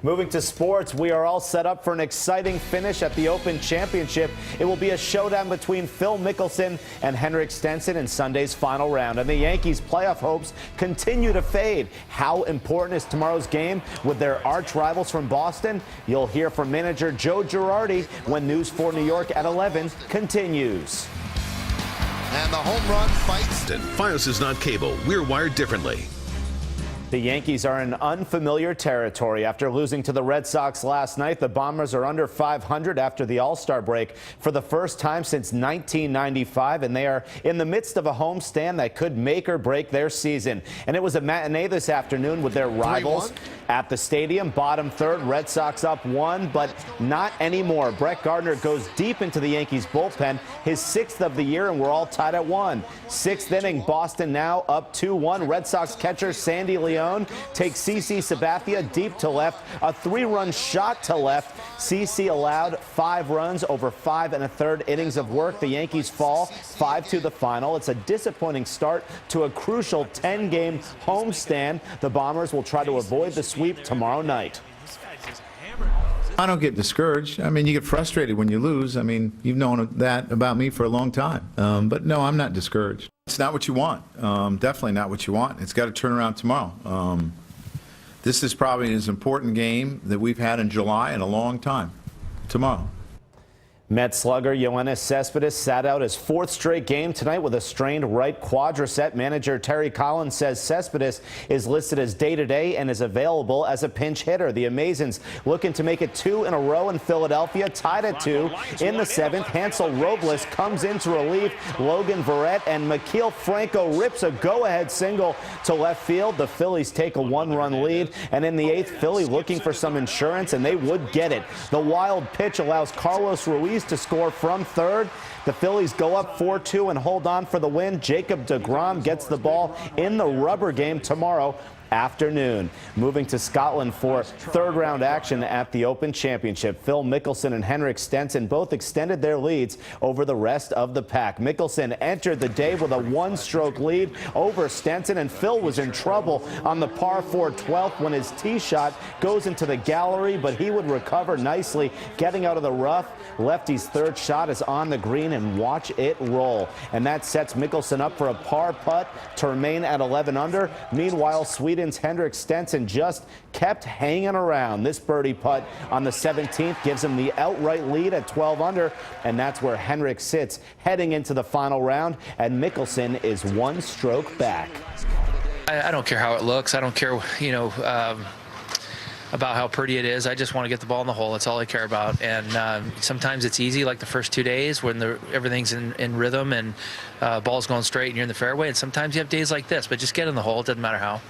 Moving to sports, we are all set up for an exciting finish at the Open Championship. It will be a showdown between Phil Mickelson and Henrik Stenson in Sunday's final round. And the Yankees' playoff hopes continue to fade. How important is tomorrow's game with their arch rivals from Boston? You'll hear from manager Joe Girardi when News 4 New York at 11 continues. And the home run fights. Fios is not cable. We're wired differently. The Yankees are in unfamiliar territory. After losing to the Red Sox last night, the Bombers are under 500 after the All-Star break for the first time since 1995, and they are in the midst of a homestand that could make or break their season. And it was a matinee this afternoon with their rivals at the stadium. Bottom third, Red Sox up 1, but not anymore. Brett Gardner goes deep into the Yankees bullpen, his 6th of the year, and we're all tied at 1. 6th inning, Boston now up 2-1. Red Sox catcher Sandy Leone takes CC Sabathia deep to left, a 3-run shot to left. CC allowed 5 runs over 5 1/3 innings of work. The Yankees fall 5 the final. It's a disappointing start to a crucial 10-game homestand. The Bombers will try to avoid the sweep tomorrow night. I don't get discouraged. I mean, you get frustrated when you lose. I mean, you've known that about me for a long time. But no, I'm not discouraged. It's not what you want. Definitely not what you want. It's got to turn around tomorrow. This is probably as important game that we've had in July in a long time. Tomorrow. Met slugger Yoenis Cespedes sat out his 4th straight game tonight with a strained right quadricep. Manager Terry Collins says Cespedes is listed as day-to-day and is available as a pinch hitter. The Amazons looking to make it 2 in a row in Philadelphia, tied at 2 in the 7th. Hansel Robles comes in to relieve Logan Verrett, and Maikel Franco rips a go-ahead single to left field. The Phillies take a 1-run lead, and in the 8th, Philly looking for some insurance, and they would get it. The wild pitch allows Carlos Ruiz to score from third. The Phillies go up 4-2 and hold on for the win. Jacob deGrom gets the ball in the rubber game tomorrow afternoon. Moving to Scotland for 3rd-round action at the Open Championship. Phil Mickelson and Henrik Stenson both extended their leads over the rest of the pack. Mickelson entered the day with a 1-stroke lead over Stenson, and Phil was in trouble on the par 4 12th when his tee shot goes into the gallery, but he would recover nicely, getting out of the rough. Lefty's 3rd shot is on the green, and watch it roll. And that sets Mickelson up for a par putt to remain at 11 under. Meanwhile, Sweden's Henrik Stenson just kept hanging around. This birdie putt on the 17th gives him the outright lead at 12 under, and that's where Henrik sits heading into the final round, and Mickelson is 1 stroke back. I don't care how it looks. I don't care, about how pretty it is. I just want to get the ball in the hole. That's all I care about. And sometimes it's easy, like the first 2 days when everything's in rhythm and ball's going straight and you're in the fairway. And sometimes you have days like this, but just get in the hole. It doesn't matter how.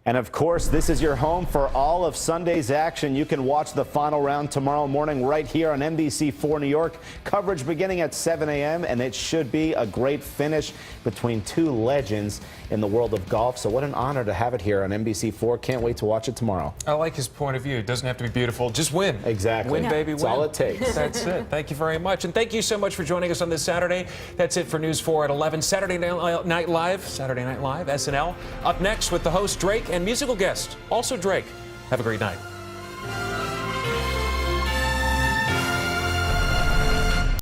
And of course, this is your home for all of Sunday's action. You can watch the final round tomorrow morning right here on NBC4 New York. Coverage beginning at 7 a.m. and it should be a great finish between 2 legends in the world of golf. So what an honor to have it here on NBC4. Can't wait to watch it tomorrow. I like his point of view. It doesn't have to be beautiful. Just win. Exactly. Win, baby, win. That's all it takes. That's it. Thank you very much. And thank you so much for joining us on this Saturday. That's it for News 4 at 11. Saturday Night Live, SNL. Up next with the host Drake and musical guest, also Drake. Have a great night.